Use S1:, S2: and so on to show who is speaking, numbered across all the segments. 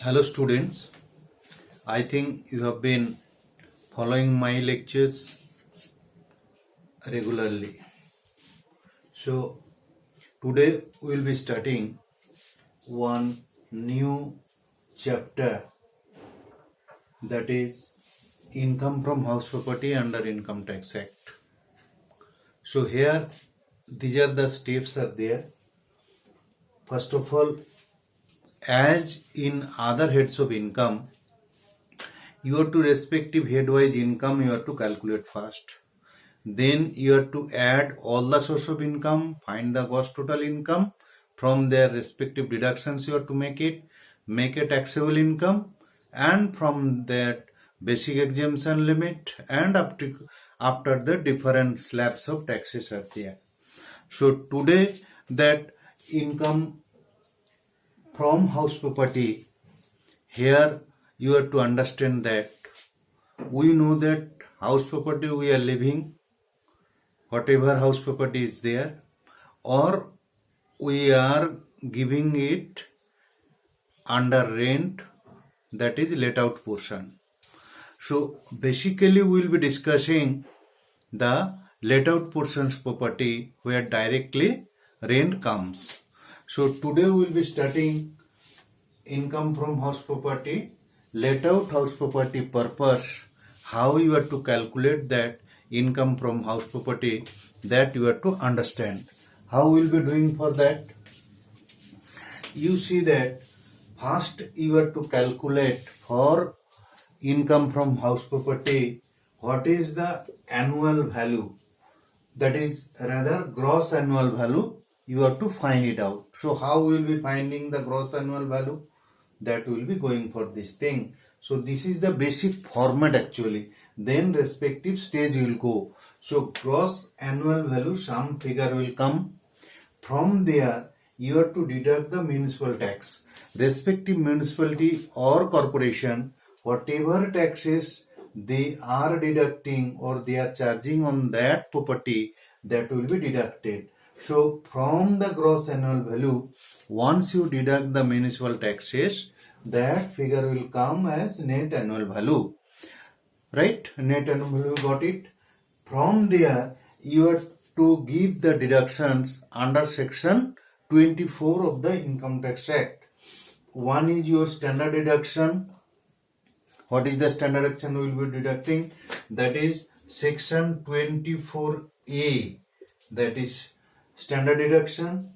S1: Hello students, I think you have been following my lectures regularly. So today we will be starting one new chapter, that is income from house property under Income Tax Act. So here these are the steps are there. First of all, as in other heads of income, your two respective head-wise income you have to calculate first. Then you have to add all the source of income, find the gross total income. From their respective deductions you have to make a taxable income, and from that basic exemption limit, and after the different slabs of taxes are there. So today that income from house property, here you have to understand that we know that house property we are living, whatever house property is there, or we are giving it under rent, that is let out portion. So basically we will be discussing the let out portions property where directly rent comes. So today we will be starting income from house property, let out house property purpose, how you have to calculate that income from house property, that you have to understand. How we will be doing for that? You see that first you have to calculate for income from house property what is the annual value, that is rather gross annual value, you have to find it out. So how we will be finding the gross annual value? That will be going for this thing. So this is the basic format actually. Then respective stage will go. So gross annual value, some figure will come. From there you have to deduct the municipal tax. Respective municipality or corporation, whatever taxes they are deducting or they are charging on that property, that will be deducted. So from the gross annual value, once you deduct the municipal taxes, that figure will come as net annual value. Right? Net annual value, got it? From there, you have to give the deductions under section 24 of the Income Tax Act. One is your standard deduction. What is the standard deduction we will be deducting? That is section 24A. That is standard deduction.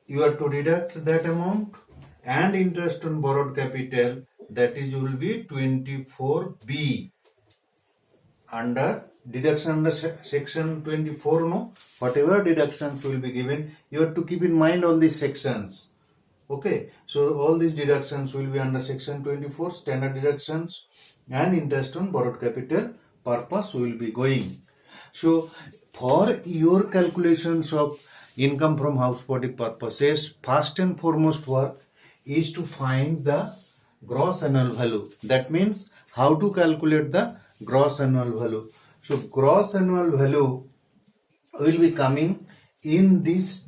S1: You have to deduct that amount, and interest on borrowed capital, that is will be 24B. Under deduction under section 24, no, whatever deductions will be given, you have to keep in mind all these sections. Okay, so all these deductions will be under section 24, standard deductions, and interest on borrowed capital purpose will be going. So for your calculations of income from house property purposes, first and foremost work is to find the gross annual value. That means how to calculate the gross annual value. So gross annual value will be coming in these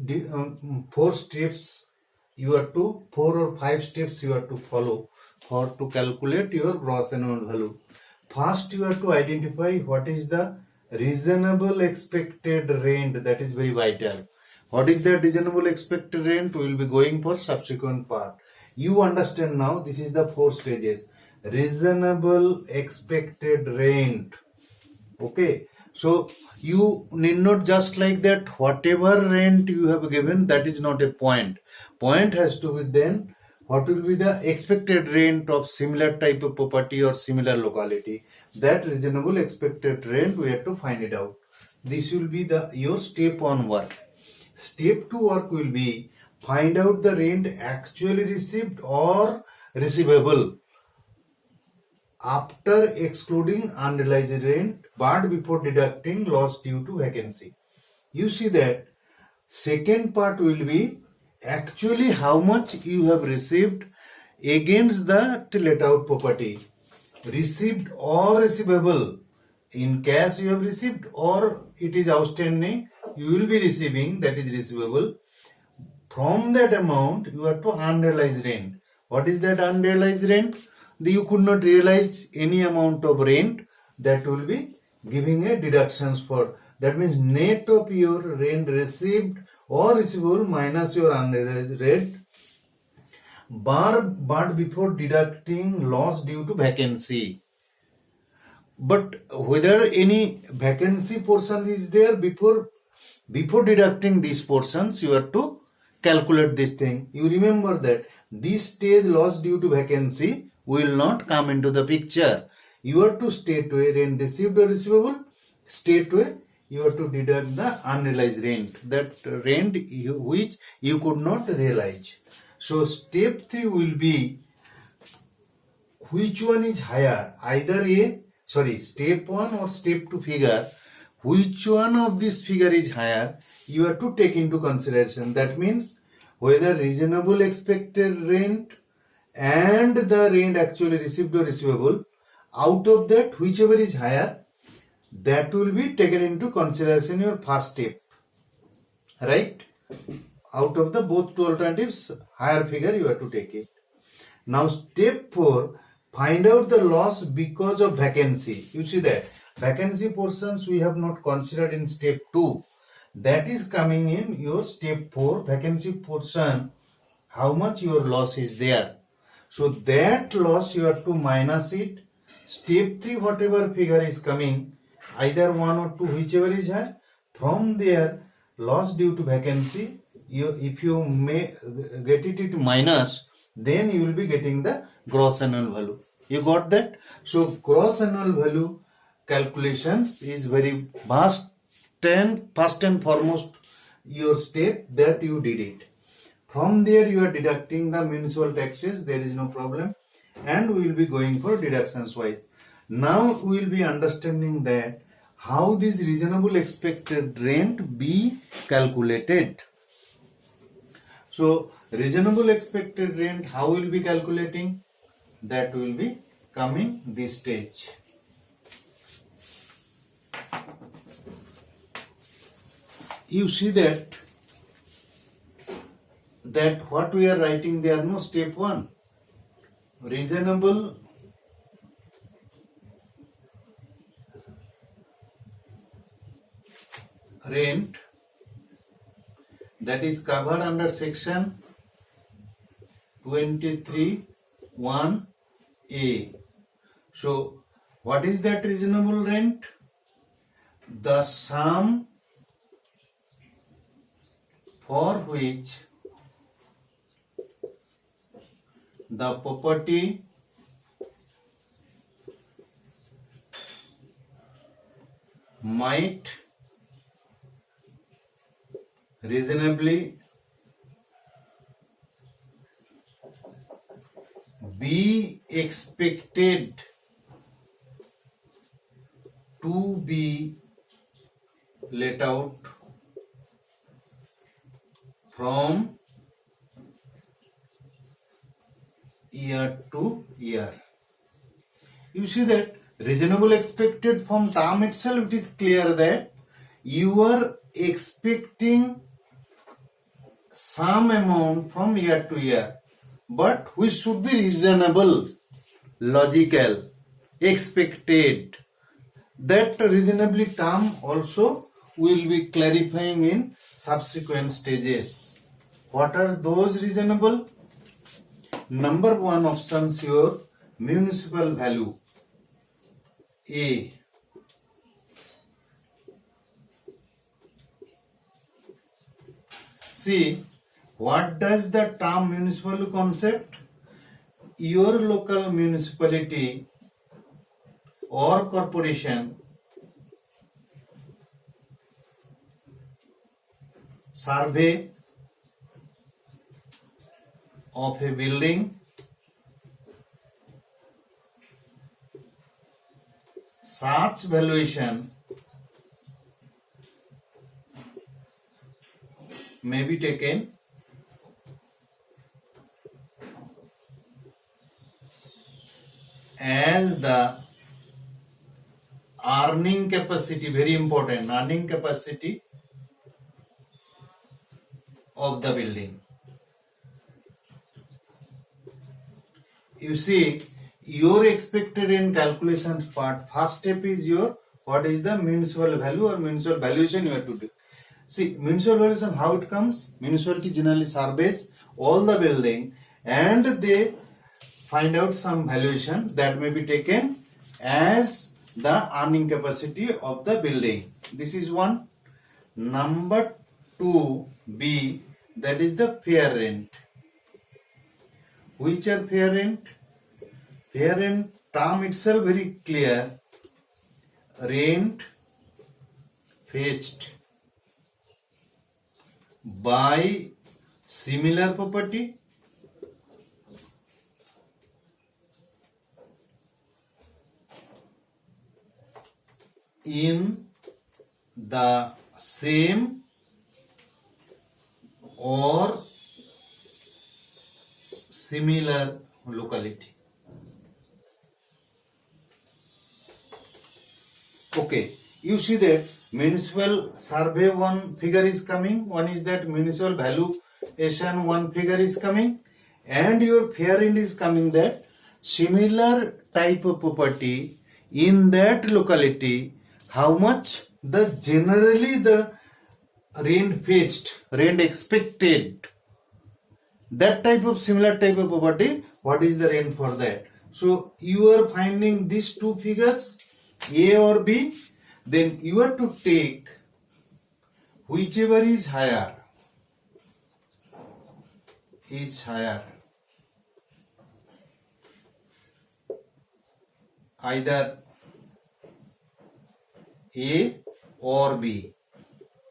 S1: 4 steps. You have to 4 or 5 steps you have to follow for to calculate your gross annual value. First you have to identify what is the reasonable expected rent. That is very vital. What is the reasonable expected rent? We will be going for subsequent part. You understand now, this is the 4 stages. Reasonable expected rent. Okay. So you need not just like that, whatever rent you have given, that is not a point. Point has to be then what will be the expected rent of similar type of property or similar locality. That reasonable expected rent we have to find it out. This will be the your step 1 work. Step 2 work will be find out the rent actually received or receivable after excluding unrealized rent, but before deducting loss due to vacancy. You see that second part will be actually how much you have received against the let out property, received or receivable. In cash you have received, or it is outstanding, you will be receiving, that is receivable. From that amount you have to unrealized rent. What is that unrealized rent? You could not realize any amount of rent, that will be giving a deductions for. That means net of your rent received or receivable minus your unrealized rent, but before deducting loss due to vacancy. But whether any vacancy portion is there, before deducting these portions, you have to calculate this thing. You remember that this stage loss due to vacancy will not come into the picture. You have to state way rent received or receivable, state way you have to deduct the unrealized rent, that rent which you could not realize. So step 3 will be which one is higher, either step 1 or step 2 figure, which one of this figure is higher, you have to take into consideration. That means whether reasonable expected rent and the rent actually received or receivable, out of that whichever is higher, that will be taken into consideration your first step, right? Out of the both two alternatives, higher figure you have to take it. Now step 4, find out the loss because of vacancy. You see that vacancy portions we have not considered in step 2. That is coming in your step 4, vacancy portion, how much your loss is there. So that loss you have to minus it. Step 3, whatever figure is coming, either 1 or 2, whichever is higher, from there loss due to vacancy, if you may get it minus, then you will be getting the gross annual value. You got that? So gross annual value calculations is very vast, and first and foremost your step that you did it. From there you are deducting the municipal taxes, there is no problem, and we will be going for deductions wise. Now we will be understanding that how this reasonable expected rent be calculated. So reasonable expected rent, how will be calculating? That will be coming this stage. You see that what we are writing there, no, step 1, reasonable rent, that is covered under section 23(1)(a). So what is that reasonable rent? The sum for which the property might reasonably be expected to be let out from year to year. You see that reasonable expected, from term itself it is clear that you are expecting some amount from year to year, but which should be reasonable, logical, expected. That reasonably term also will be clarifying in subsequent stages. What are those reasonable? Number 1 options, your municipal value, A. See, what does the term municipal concept? Your local municipality or corporation survey of a building, such valuation may be taken as the earning capacity, very important, earning capacity of the building. you see your expected rent calculation part. First step is your what is the municipal value or municipal valuation you have to do. See, municipal valuation, how it comes? Municipality generally surveys all the building and they find out some valuation that may be taken as the earning capacity of the building. This is one. Number 2B, that is the fair rent. Which are fair rent? Fair rent term itself very clear. Rent fetched by similar property in the same or similar locality. Okay, you see that municipal survey one figure is coming, one is that municipal valuation one figure is coming, and your fair rent is coming that similar type of property in that locality, how much the generally the rent fetched, rent expected, that type of similar type of property, what is the rent for that? So you are finding these two figures, A or B, then you have to take whichever is higher. Either A or B.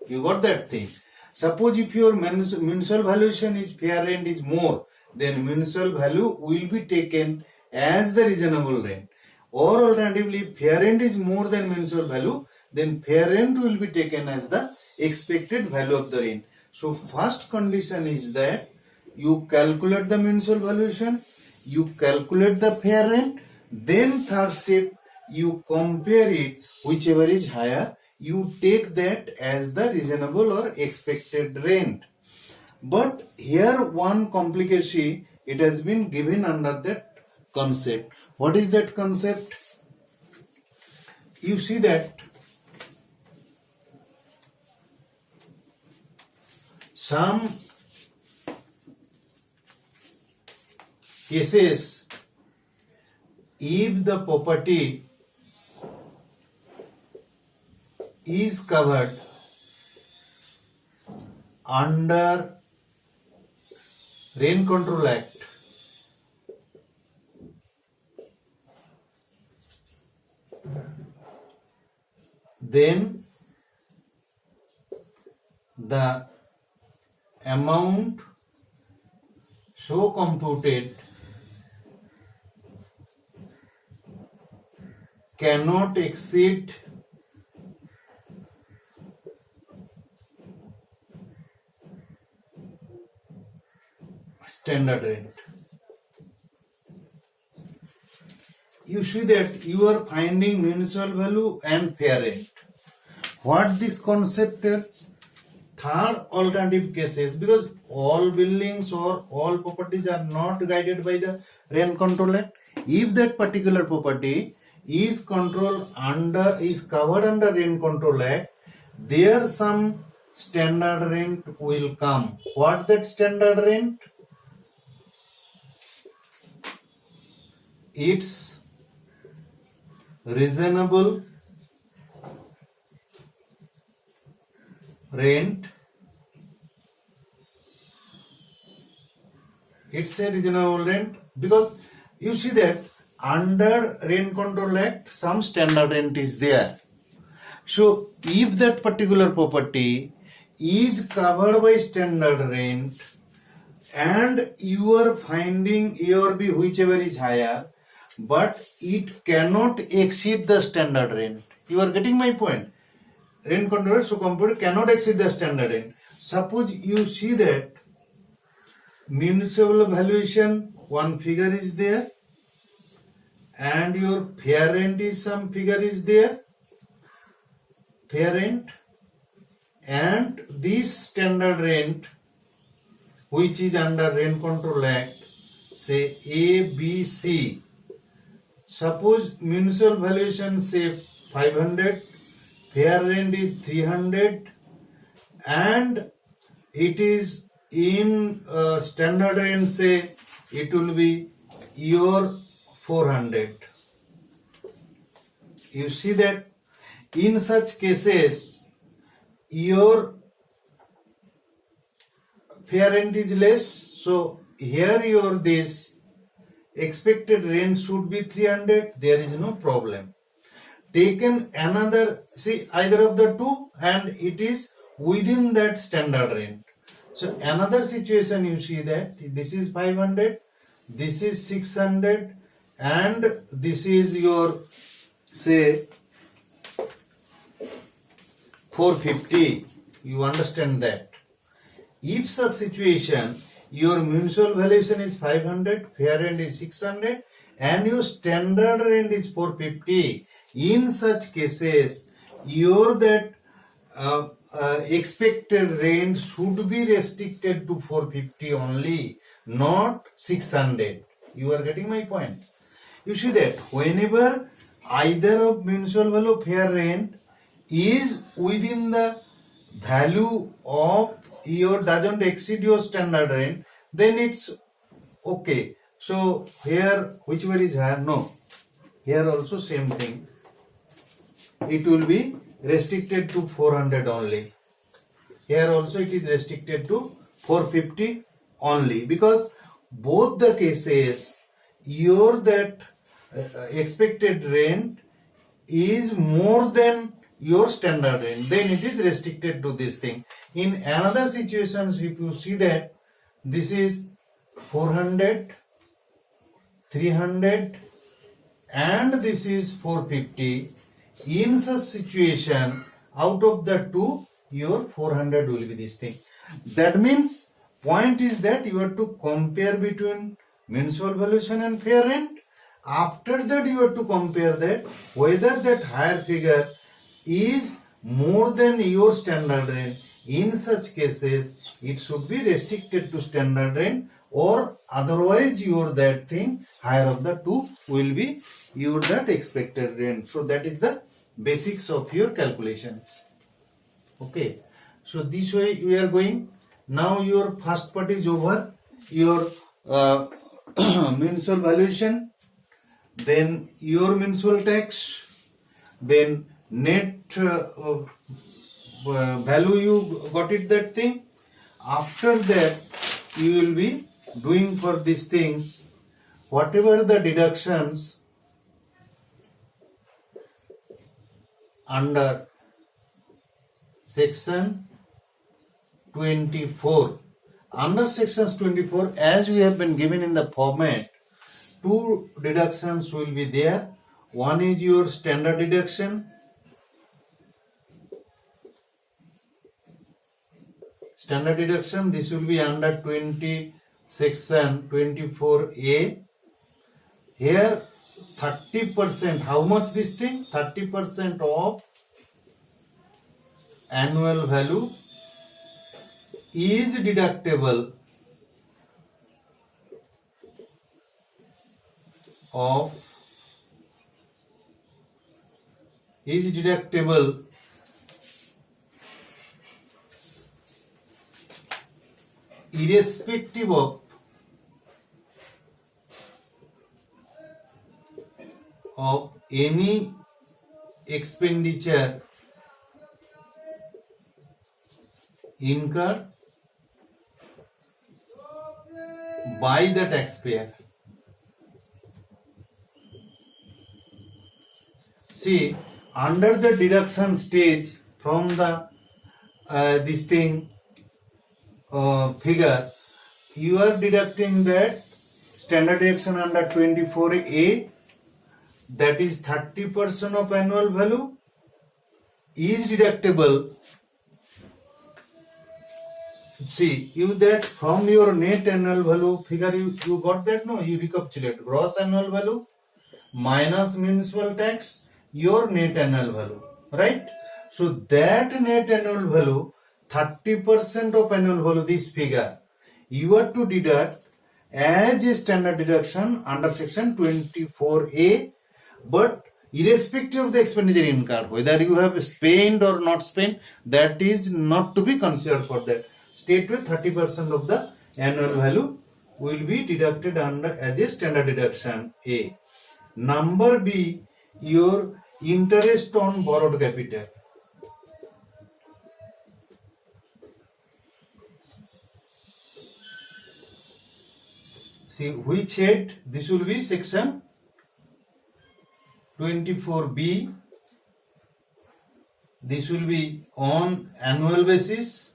S1: You got that thing? Suppose if your municipal valuation is fair rent is more, then municipal value will be taken as the reasonable rent. Or alternatively, if fair rent is more than municipal value, then fair rent will be taken as the expected value of the rent. So first condition is that you calculate the municipal valuation, you calculate the fair rent, then third step you compare it, whichever is higher, you take that as the reasonable or expected rent. But here one complication, it has been given under that concept. What is that concept? You see that some cases, if the property is covered under Rent Control Act, then the amount so computed cannot exceed standard rent. You see that you are finding municipal value and fair rent. What this concept is? Third alternative cases, because all buildings or all properties are not guided by the Rent Control Act. If that particular property is covered under Rent Control Act, there some standard rent will come. What that standard rent? It's reasonable rent. It's a reasonable rent because you see that under Rent Control Act some standard rent is there. So if that particular property is covered by standard rent and you are finding A or B, whichever is higher, but it cannot exceed the standard rent. You are getting my point? Rent control so computed cannot exceed the standard rent. Suppose you see that municipal valuation one figure is there and your fair rent is some figure is there, fair rent, and this standard rent which is under Rent Control Act say A, B, C. Suppose municipal valuation say 500, fair rent is 300, and it is in standard rent say it will be your 400. You see that in such cases your fair rent is less, so here your this expected rent should be 300. There is no problem. Taken another, see either of the two, and it is within that standard rent. So another situation you see that this is 500, this is 600, and this is your say 450. You understand that? If such situation, your municipal valuation is 500, fair rent is 600, and your standard rent is 450. In such cases, your that expected rent should be restricted to 450 only, not 600. You are getting my point? You see that whenever either of municipal value fair rent is within the value of your doesn't exceed your standard rent, then it's okay. So here whichever is higher, no, here also same thing, it will be restricted to 400 only. Here also it is restricted to 450 only, because both the cases your that expected rent is more than your standard rent, then it is restricted to this thing. In another situations, if you see that this is 400, 300, and this is 450, in such situation, out of the two, your 400 will be this thing. That means point is that you have to compare between municipal valuation and fair rent. After that, you have to compare that whether that higher figure is more than your standard rent. In such cases, it should be restricted to standard rent, or otherwise your that thing higher of the two will be your that expected rent. So that is the basics of your calculations. Okay, so this way we are going. Now your first part is over. Your municipal valuation, then your municipal tax, then net value you got it, that thing. After that you will be doing for these things whatever the deductions under section 24. Under sections 24, as we have been given in the format, two deductions will be there. One is your standard deduction, this will be under 20 section 24A. Here 30%, how much this thing? 30% of annual value is deductible irrespective of any expenditure incurred by the taxpayer. See, under the deduction stage from the this thing figure, you are deducting that standard deduction under 24A, that is 30% of annual value is deductible. See, you that from your net annual value figure, you got that, no? You recapitulate gross annual value minus municipal tax, your net annual value, right? So that net annual value, 30% of annual value, this figure, you have to deduct as a standard deduction under section 24A, but irrespective of the expenditure incurred, whether you have spent or not spent, that is not to be considered for that. Straightway 30% of the annual value will be deducted under as a standard deduction A. Number B, your interest on borrowed capital. See which head? This will be section 24B. This will be on annual basis.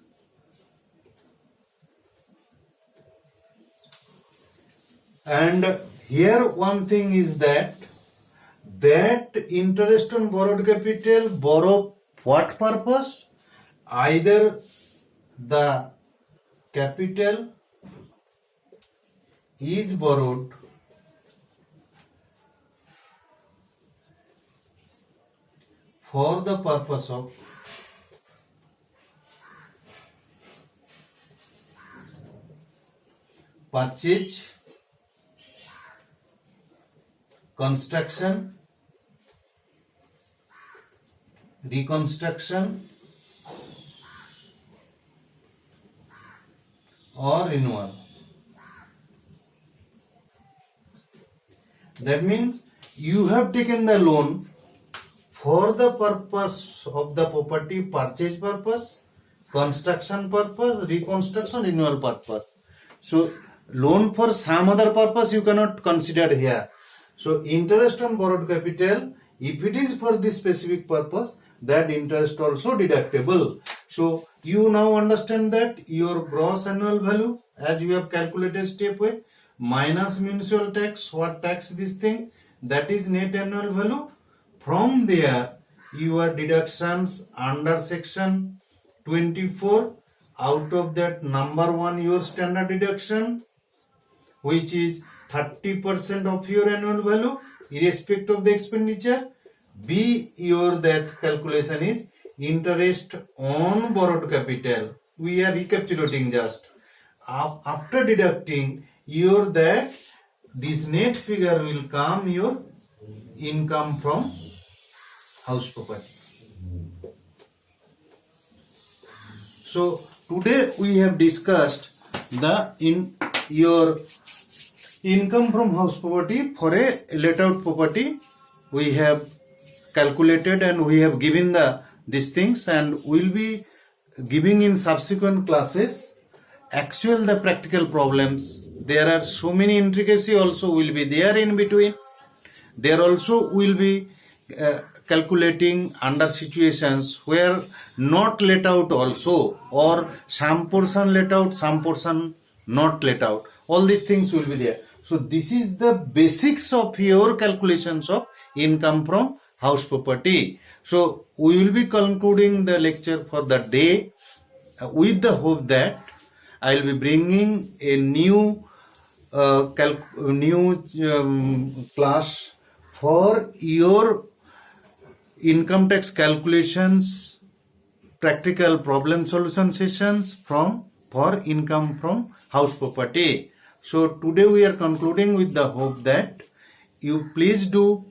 S1: And here one thing is that interest on borrowed capital, borrow what purpose? Either the capital is borrowed for the purpose of purchase, construction, reconstruction or renewal. That means you have taken the loan for the purpose of the property purchase purpose, construction purpose, reconstruction, renewal purpose. So loan for some other purpose you cannot consider here. So interest on borrowed capital, if it is for this specific purpose, that interest also deductible. So you now understand that your gross annual value, as you have calculated step way, minus municipal tax, what tax this thing, that is net annual value. From there your deductions under section 24, out of that number 1 your standard deduction, which is 30% of your annual value irrespective of the expenditure. B, your that calculation is interest on borrowed capital. We are recapitulating just. After deducting your that, this net figure will come your income from house property. So today we have discussed your income from house property. For a let out property we have calculated and we have given these things, and we'll be giving in subsequent classes the practical problems. There are so many intricacies also will be there in between. There also will be calculating under situations where not let out also, or some portion let out, some portion not let out. All these things will be there. So this is the basics of your calculations of income from house property. So we will be concluding the lecture for the day with the hope that I will be bringing a new class for your income tax calculations, practical problem solution sessions for income from house property. So today we are concluding with the hope that you please do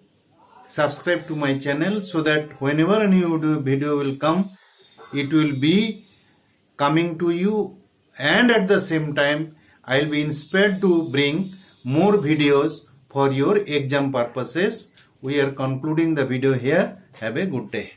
S1: subscribe to my channel, so that whenever a new video will come, it will be coming to you, and at the same time I will be inspired to bring more videos for your exam purposes. We are concluding the video here. Have a good day.